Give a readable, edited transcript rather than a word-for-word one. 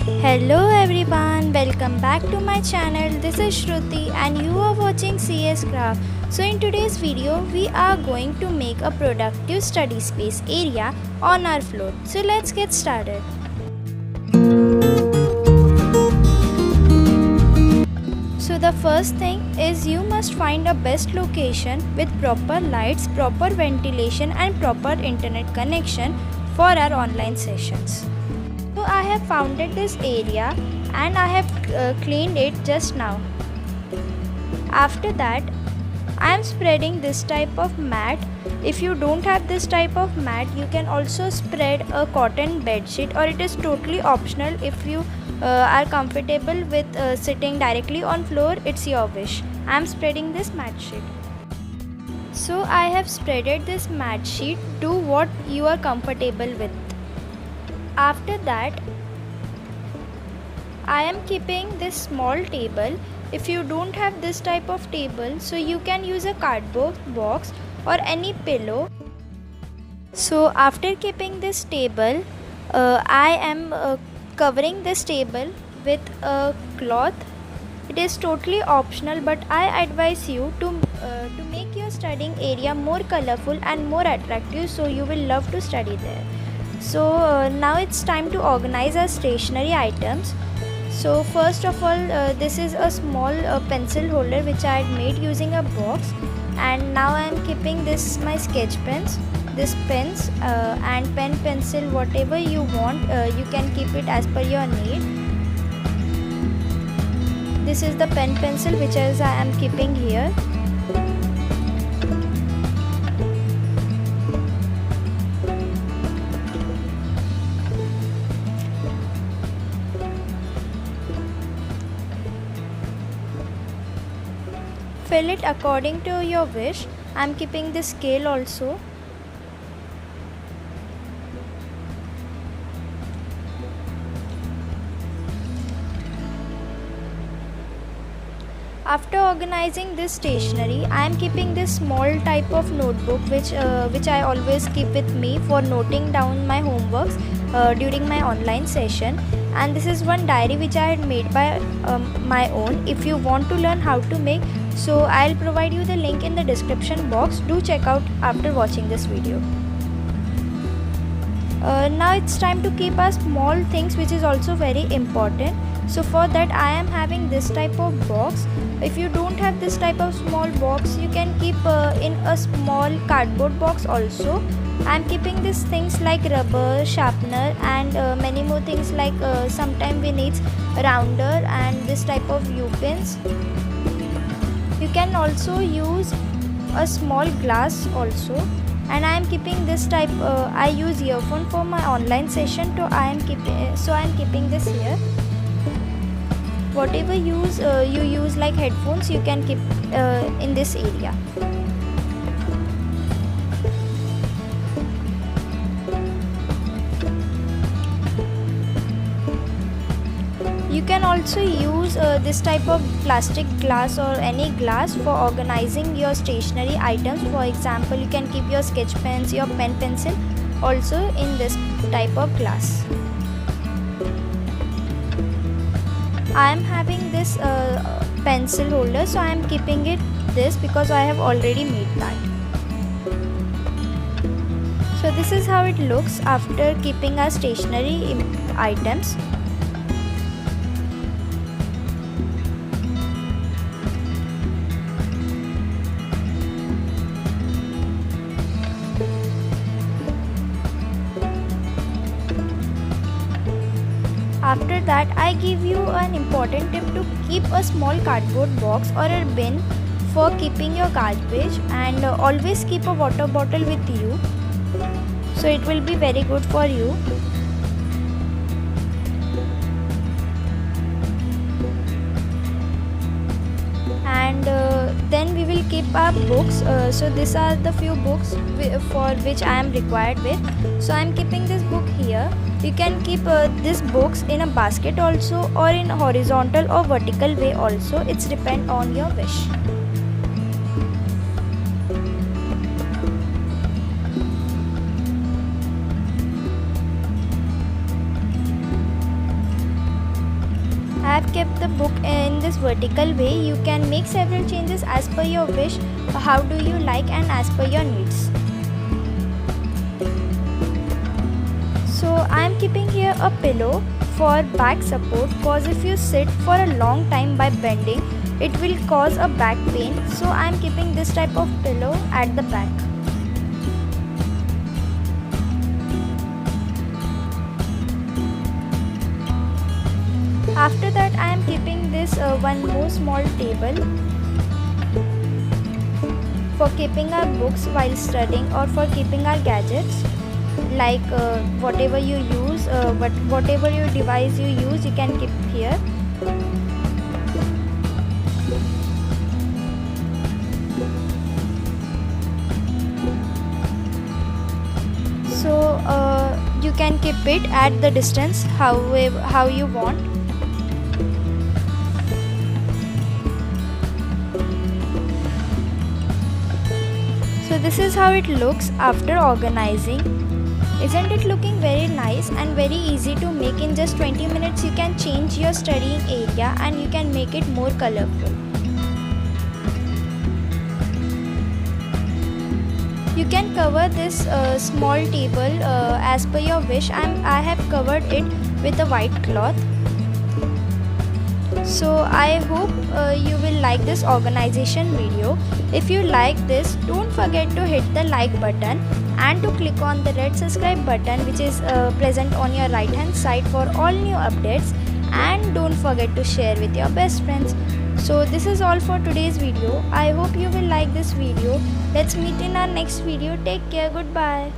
Hello everyone, welcome back to my channel. This is Shruti and you are watching CS Craft. So in today's video, we are going to make a productive study space area on our floor. So let's get started. So the first thing is you must find a best location with proper lights, proper ventilation and proper internet connection for our online sessions. So I have founded this area and I have cleaned it just now. After that, I am spreading this type of mat. If you don't have this type of mat, you can also spread a cotton bed sheet, or it is totally optional. If you are comfortable with sitting directly on floor, it's your wish. I am spreading this mat sheet. So I have spreaded this mat sheet. Do what you are comfortable with. After that, I am keeping this small table. If you don't have this type of table, so you can use a cardboard box or any pillow. So after keeping this table, I am covering this table with a cloth. It is totally optional, but I advise you to make your studying area more colorful and more attractive, so you will love to study there. So now it's time to organize our stationery items. So first of all, this is a small pencil holder which I had made using a box, and now I am keeping this my sketch pens, this pens and pen, pencil, whatever you want, you can keep it as per your need. This is the pen pencil which I am keeping here. Fill it according to your wish. I am keeping this scale also. After organizing this stationery, I am keeping this small type of notebook which I always keep with me for noting down my homeworks during my online session. And this is one diary which I had made by my own. If you want to learn how to make, so I'll provide you the link in the description box. Do check out after watching this video. Now it's time to keep our small things, which is also very important. So for that I am having this type of box. If you don't have this type of small box, you can keep in a small cardboard box also. I am keeping these things like rubber, sharpener and many more things, like sometime we need rounder and this type of U-pins. You can also use a small glass also. And I am keeping this type, I use earphone for my online session, so I am keeping this here. Whatever you use like headphones, you can keep in this area. You can also use this type of plastic glass or any glass for organizing your stationery items. For example, you can keep your sketch pens, your pen, pencil also in this type of glass. I am having this pencil holder, so I am keeping it this because I have already made that. So this is how it looks after keeping our stationery items. After that, I give you an important tip to keep a small cardboard box or a bin for keeping your garbage, and always keep a water bottle with you, so it will be very good for you. And then we will keep our books. So these are the few books for which I am required with. So I am keeping this book here. You can keep these books in a basket also, or in horizontal or vertical way also. It's depend on your wish. I have kept the book in this vertical way. You can make several changes as per your wish, how do you like and as per your needs. So I am keeping here a pillow for back support, cause if you sit for a long time by bending, it will cause a back pain. So I am keeping this type of pillow at the back. After that I am keeping this one more small table for keeping our books while studying or for keeping our gadgets, like whatever you use, whatever your device you use, you can keep here. So you can keep it at the distance how you want. So this is how it looks after organizing. Isn't it looking very nice and very easy to make? In just 20 minutes you can change your studying area and you can make it more colorful. You can cover this small table as per your wish. I have covered it with a white cloth. So I hope you will like this organization video. If you like this, don't forget to hit the like button and to click on the red subscribe button which is present on your right hand side for all new updates, and don't forget to share with your best friends. So this is all for today's video. I hope you will like this video. Let's meet in our next video. Take care. Goodbye.